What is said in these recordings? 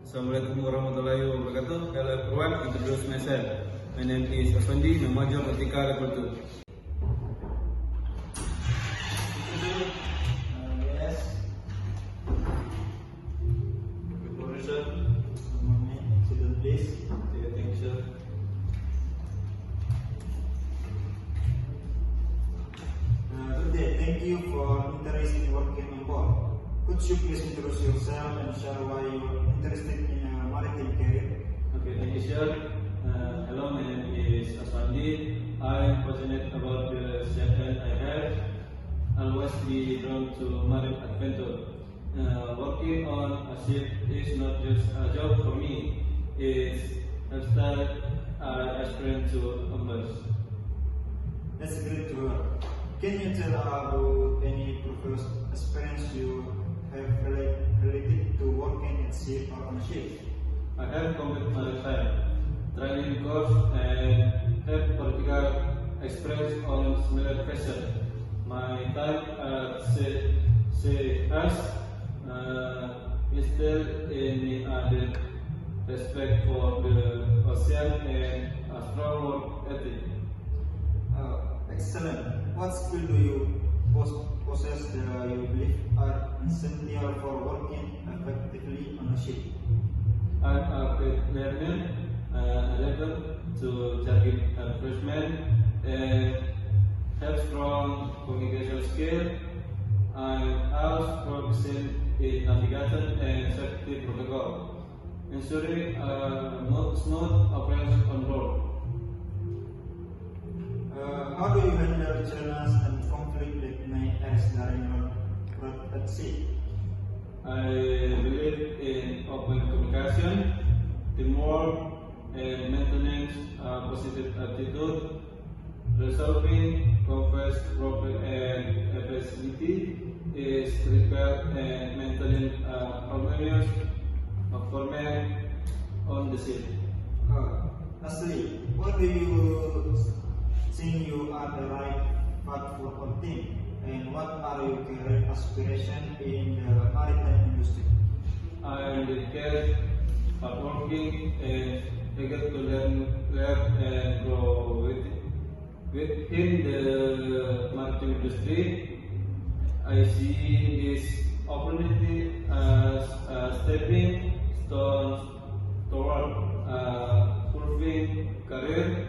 Assalamualaikum warahmatullahi wabarakatuh. Hello everyone, introduce myself. My name is Aswandi, my major Ketika Level 2. Yes. Good morning, sir. Good morning. Sit down, please. Okay, thank you, sir. Good day. Thank you for interest in working on board. Could you please introduce yourself and share why you are interested in a maritime career? Okay, thank you, sir. Hello, my name is Aswandi. I am passionate about the channel I have. Always be drawn to marine adventure. Working on a ship is not just a job for me. It's a lifestyle I aspire to embrace. That's great to hear. Can you tell about any previous experience you have related to working at sea or on a ship? I have completed maritime training course and have practical experience on similar vessels. My time at sea has instilled in me the respect for the ocean and a strong work ethic. Excellent. What skill do you possess that you believe are essential for working effectively on a ship? I'm a quick learner, able to target refreshment, and have strong communication skills. I'm also proficient in navigation and safety protocol, ensuring smooth operations on board. How do you handle challenges and conflict that may arise during work at sea? I believe in open communication, teamwork, and maintaining a positive attitude. Resolving complex problems and efficiency is critical, and maintaining a harmonious format on the ship. Lastly, what do you think you are the right path for our team? And what are your career aspirations in the maritime industry? I am dedicated, hardworking, and eager to learn and grow within the maritime industry. I see this opportunity as a stepping stone toward a fulfilling career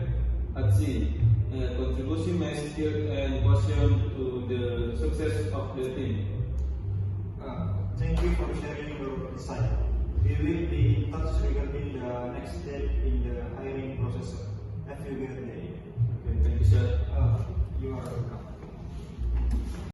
at sea, contributing my skill and passion to the success of the team. Thank you for sharing your insight. We will be in touch regarding the next step in the hiring process. Have you